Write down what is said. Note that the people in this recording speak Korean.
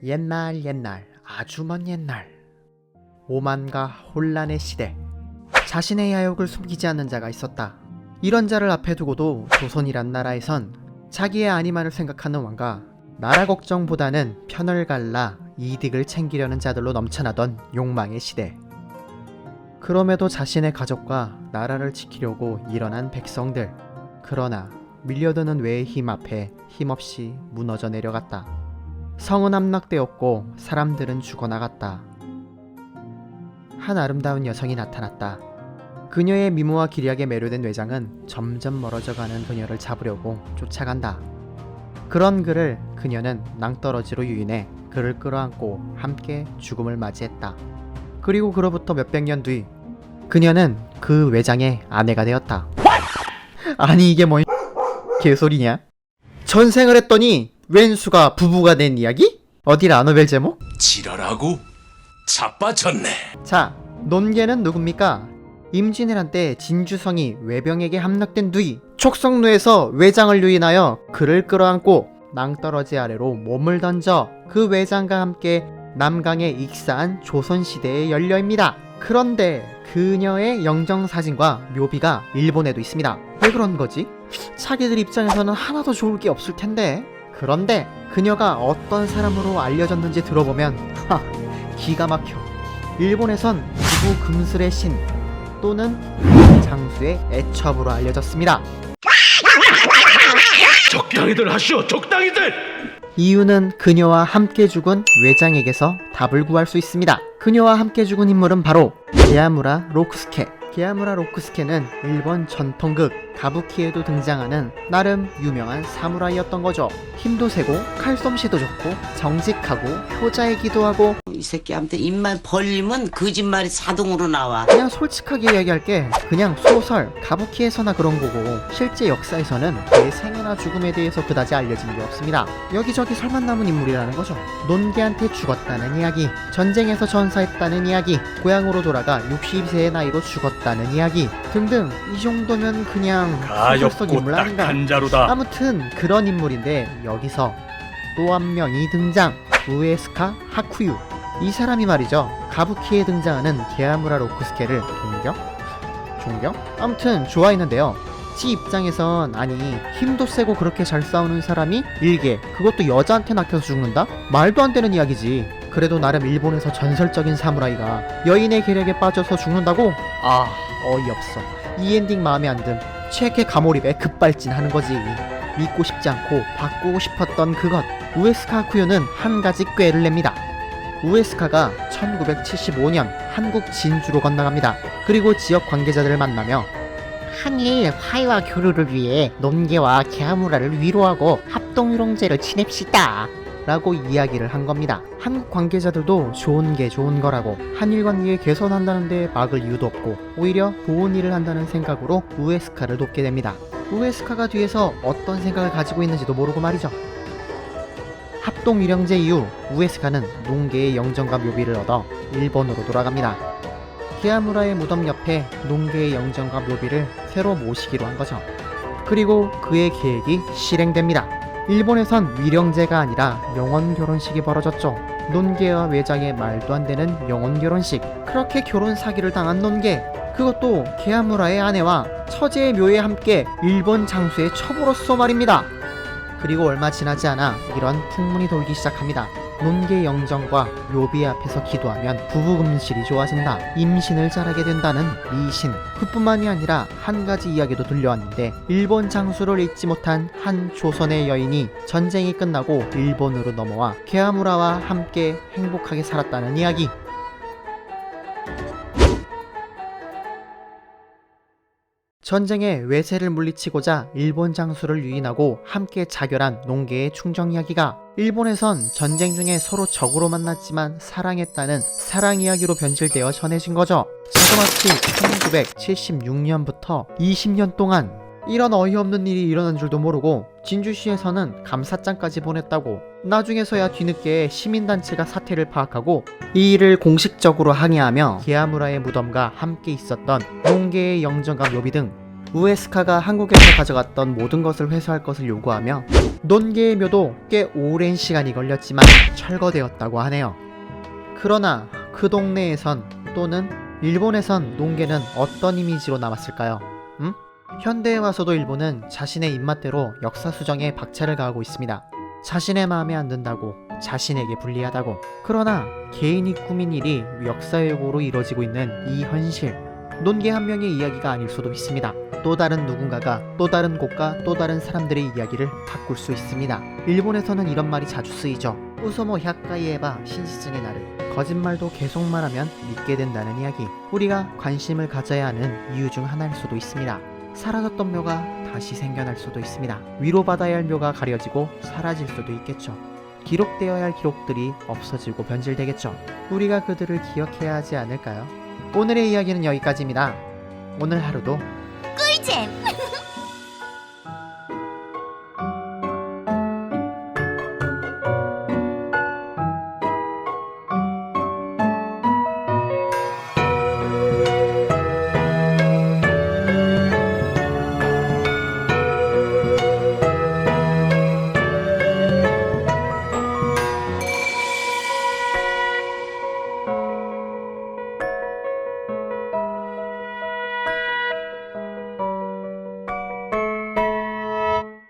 옛날 아주 먼 옛날 오만과 혼란의 시대. 자신의 야욕을 숨기지 않는 자가 있었다. 이런 자를 앞에 두고도 조선이란 나라에선 자기의 안위만을 생각하는 왕과 나라 걱정보다는 편을 갈라 이득을 챙기려는 자들로 넘쳐나던 욕망의 시대. 그럼에도 자신의 가족과 나라를 지키려고 일어난 백성들. 그러나 밀려드는 외의 힘 앞에 힘없이 무너져 내려갔다. 성은 함락되었고 사람들은 죽어나갔다. 한 아름다운 여성이 나타났다. 그녀의 미모와 기력에 매료된 외장은 점점 멀어져가는 그녀를 잡으려고 쫓아간다. 그런 그녀는 낭떠러지로 유인해 그를 끌어안고 함께 죽음을 맞이했다. 그리고 그로부터 몇백 년 뒤 그녀는 그 외장의 아내가 되었다. 아니 이게 뭐 개소리냐? 전생을 했더니 웬수가 부부가 된 이야기? 어디 라노벨 제목? 지랄하고 자빠졌네. 자, 논계는 누굽니까? 임진왜란 때 진주성이 외병에게 함락된 뒤 촉성루에서 외장을 유인하여 그를 끌어안고 낭떠러지 아래로 몸을 던져 그 외장과 함께 남강에 익사한 조선시대의 연려입니다. 그런데 그녀의 영정사진과 묘비가 일본에도 있습니다. 왜 그런 거지? 자기들 입장에서는 하나도 좋을 게 없을 텐데. 그런데 그녀가 어떤 사람으로 알려졌는지 들어보면 기가 막혀. 일본에선 부부 금슬의 신 또는 장수의 애첩으로 알려졌습니다. 적당히들 하시오, 적당히들! 이유는 그녀와 함께 죽은 외장에게서 답을 구할 수 있습니다. 그녀와 함께 죽은 인물은 바로 게아무라 로쿠스케. 게아무라 로쿠스케는 일본 전통극 가부키에도 등장하는 나름 유명한 사무라이였던 거죠. 힘도 세고 칼솜씨도 좋고 정직하고 효자이기도 하고 이 새끼한테 입만 벌리면 거짓말이 자동으로 나와. 그냥 솔직하게 이야기할게. 그냥 소설 가부키에서나 그런 거고 실제 역사에서는 그의 생애나 죽음에 대해서 그다지 알려진 게 없습니다. 여기저기 설만 남은 인물이라는 거죠. 논개한테 죽었다는 이야기, 전쟁에서 전사했다는 이야기, 고향으로 돌아가 60세의 나이로 죽었다는 이야기 등등. 이 정도면 그냥 소설 속 인물 가엾고 아닌가. 딱한 자루다. 아무튼 그런 인물인데 여기서 또 한 명이 등장. 우에스카 하쿠유. 이 사람이 말이죠, 가부키에 등장하는 게아무라 로쿠스케를 존경? 아무튼 좋아했는데요. 지 입장에선 아니 힘도 세고 그렇게 잘 싸우는 사람이 일개, 그것도 여자한테 낚여서 죽는다? 말도 안 되는 이야기지. 그래도 나름 일본에서 전설적인 사무라이가 여인의 계략에 빠져서 죽는다고? 어이없어. 이 엔딩 마음에 안 듦. 최애 가몰입에 급발진하는 거지. 믿고 싶지 않고 바꾸고 싶었던 그것. 우에스카 하쿠요는 한 가지 꾀를 냅니다. 우에스카가 1975년 한국 진주로 건너갑니다. 그리고 지역 관계자들을 만나며 한일 화해와 교류를 위해 논개와 게아무라를 위로하고 합동유롱제를 지냅시다 라고 이야기를 한 겁니다. 한국 관계자들도 좋은 게 좋은 거라고, 한일 관계 개선한다는데 막을 이유도 없고 오히려 좋은 일을 한다는 생각으로 우에스카를 돕게 됩니다. 우에스카가 뒤에서 어떤 생각을 가지고 있는지도 모르고 말이죠. 합동유령제 이후 우에스카는 농계의 영정과 묘비를 얻어 일본으로 돌아갑니다. 게아무라의 무덤 옆에 농계의 영정과 묘비를 새로 모시기로 한 거죠. 그리고 그의 계획이 실행됩니다. 일본에선 위령제가 아니라 영원결혼식이 벌어졌죠. 논계와 외장의 말도 안 되는 영원결혼식. 그렇게 결혼 사기를 당한 논계, 그것도 게아무라의 아내와 처제의 묘에 함께 일본 장수의 첩으로서 말입니다. 그리고 얼마 지나지 않아 이런 풍문이 돌기 시작합니다. 논계 영정과 묘비 앞에서 기도하면 부부금실이 좋아진다, 임신을 잘하게 된다는 미신. 그뿐만이 아니라 한 가지 이야기도 들려왔는데, 일본 장수를 잊지 못한 한 조선의 여인이 전쟁이 끝나고 일본으로 넘어와 게아무라와 함께 행복하게 살았다는 이야기. 전쟁에 외세를 물리치고자 일본 장수를 유인하고 함께 자결한 농계의 충정 이야기가 일본에선 전쟁 중에 서로 적으로 만났지만 사랑했다는 사랑 이야기로 변질되어 전해진 거죠. 자그마치 1976년부터 20년 동안 이런 어이없는 일이 일어난 줄도 모르고 진주시에서는 감사장까지 보냈다고. 나중에서야 뒤늦게 시민단체가 사태를 파악하고 이 일을 공식적으로 항의하며 게아무라의 무덤과 함께 있었던 농계의 영정과 묘비 등 우에스카가 한국에서 가져갔던 모든 것을 회수할 것을 요구하며 논개의 묘도 꽤 오랜 시간이 걸렸지만 철거되었다고 하네요. 그러나 그 동네에선 또는 일본에선 논개는 어떤 이미지로 남았을까요? 현대에 와서도 일본은 자신의 입맛대로 역사 수정에 박차를 가하고 있습니다. 자신의 마음에 안 든다고, 자신에게 불리하다고. 그러나 개인이 꾸민 일이 역사 왜곡으로 이뤄지고 있는 이 현실. 논개 한 명의 이야기가 아닐 수도 있습니다. 또 다른 누군가가 또 다른 곳과 또 다른 사람들의 이야기를 바꿀 수 있습니다. 일본에서는 이런 말이 자주 쓰이죠. 우소모 百回言えば 신시증의 나를. 거짓말도 계속 말하면 믿게 된다는 이야기. 우리가 관심을 가져야 하는 이유 중 하나일 수도 있습니다. 사라졌던 묘가 다시 생겨날 수도 있습니다. 위로받아야 할 묘가 가려지고 사라질 수도 있겠죠. 기록되어야 할 기록들이 없어지고 변질되겠죠. 우리가 그들을 기억해야 하지 않을까요? 오늘의 이야기는 여기까지입니다. 오늘 하루도 꿀잼!